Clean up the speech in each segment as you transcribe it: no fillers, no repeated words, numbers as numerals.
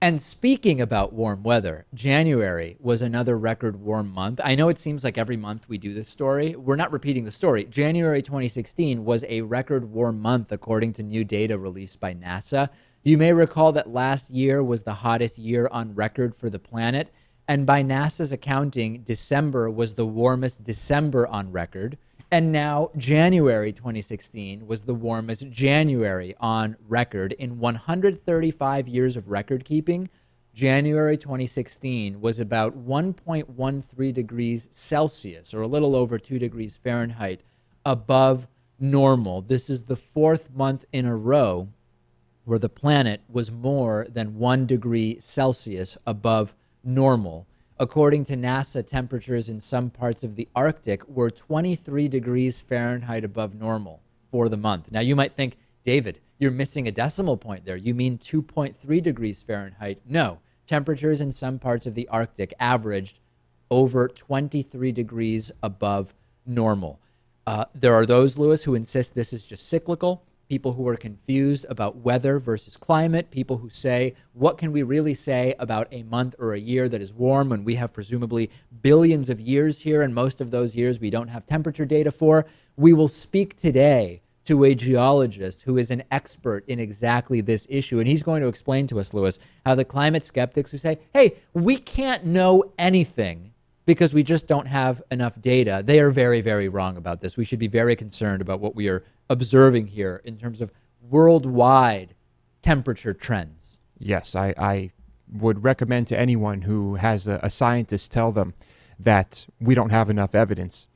And speaking about warm weather, January was another record warm month. I know it seems like every month we do this story. We're not repeating the story. January 2016 was a record warm month according to new data released by NASA. You may recall that last year was the hottest year on record for the planet. And by NASA's accounting, December was the warmest December on record. And now January 2016 was the warmest January on record. In 135 years of record keeping, January 2016 was about 1.13 degrees Celsius, or a little over 2 degrees Fahrenheit, above normal. This is the fourth month in a row where the planet was more than 1 degree Celsius above normal. According to NASA, temperatures in some parts of the Arctic were 23 degrees Fahrenheit above normal for the month. Now, you might think, David, you're missing a decimal point there. You mean 2.3 degrees Fahrenheit? No. Temperatures in some parts of the Arctic averaged over 23 degrees above normal. There are those, Lewis, who insist this is just cyclical. People who are confused about weather versus climate, people who say, what can we really say about a month or a year that is warm when we have presumably billions of years here, and most of those years we don't have temperature data for? We will speak today to a geologist who is an expert in exactly this issue, and he's going to explain to us, Lewis, how the climate skeptics who say, hey, we can't know anything because we just don't have enough data, they are very, very wrong about this. We should be very concerned about what we are observing here in terms of worldwide temperature trends. Yes, I would recommend to anyone who has a scientist tell them that we don't have enough evidence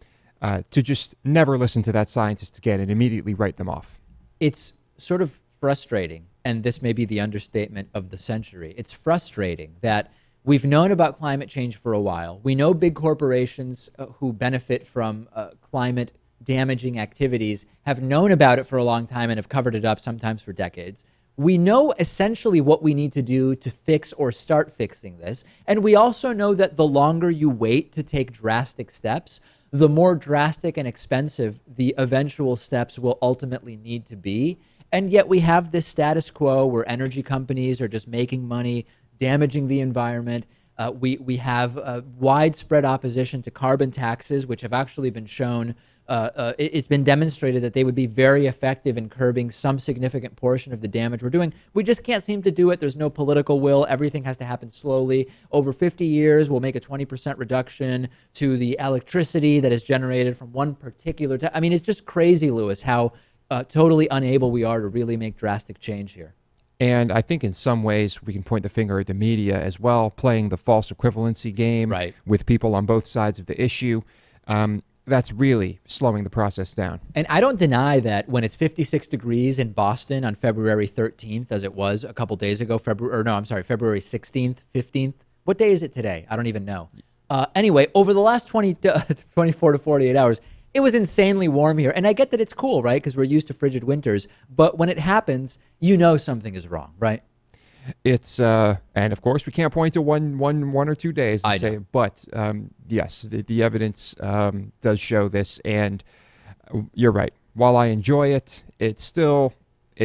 to just never listen to that scientist again and immediately write them off. It's sort of frustrating, and this may be the understatement of the century. It's frustrating that we've known about climate change for a while. We know big corporations who benefit from climate damaging activities have known about it for a long time and have covered it up, sometimes for decades. We know essentially what we need to do to fix or start fixing this. And we also know that the longer you wait to take drastic steps, the more drastic and expensive the eventual steps will ultimately need to be. And yet we have this status quo where energy companies are just making money, damaging the environment. We have widespread opposition to carbon taxes, which have actually been shown, it's been demonstrated that they would be very effective in curbing some significant portion of the damage we're doing. We just can't seem to do it. There's no political will. Everything has to happen slowly. Over 50 years, we'll make a 20% reduction to the electricity that is generated from one particular I mean, it's just crazy, Lewis, how totally unable we are to really make drastic change here. And I think in some ways we can point the finger at the media as well, playing the false equivalency game with people on both sides of the issue. That's really slowing the process down. And I don't deny that when it's 56 degrees in Boston on February 13th, as it was a couple days ago, February 16th, 15th. What day is it today? I don't even know. Anyway, over the last 24 to 48 hours, it was insanely warm here. And I get that it's cool, right? Because we're used to frigid winters. But when it happens, you know something is wrong, right? It's and of course we can't point to one or 2 days to say, but yes, the evidence does show this, and you're right. While I enjoy it, it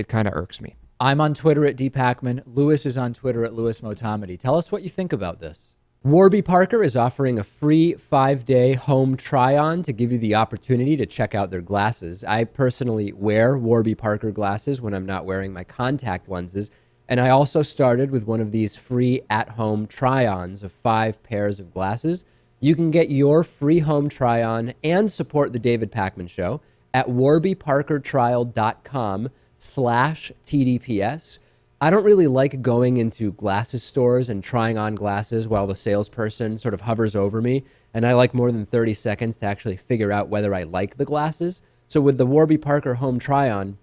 kind of irks me. I'm on Twitter at dpakman. Lewis is on Twitter at lewismotamedy. Tell us what you think about this. Warby Parker is offering a free 5-day home try-on to give you the opportunity to check out their glasses. I personally wear Warby Parker glasses when I'm not wearing my contact lenses. And I also started with one of these free at-home try-ons of 5 pairs of glasses. You can get your free home try-on and support the David Pakman Show at warbyparkertrial.com/TDPS. I don't really like going into glasses stores and trying on glasses while the salesperson sort of hovers over me. And I like more than 30 seconds to actually figure out whether I like the glasses. So with the Warby Parker home try-on,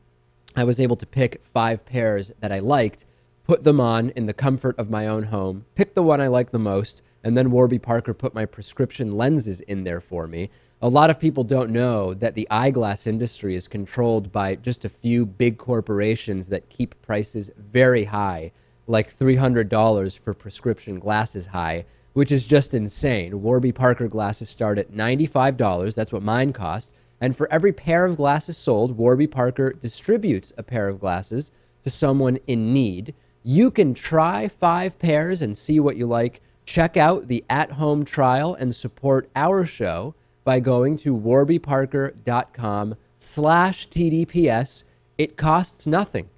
I was able to pick 5 pairs that I liked, put them on in the comfort of my own home, pick the one I like the most, and then Warby Parker put my prescription lenses in there for me. A lot of people don't know that the eyeglass industry is controlled by just a few big corporations that keep prices very high, like $300 for prescription glasses high, which is just insane. Warby Parker glasses start at $95. That's what mine cost. And for every pair of glasses sold, Warby Parker distributes a pair of glasses to someone in need. You can try 5 pairs and see what you like. Check out the at-home trial and support our show by going to warbyparker.com/TDPS. It costs nothing.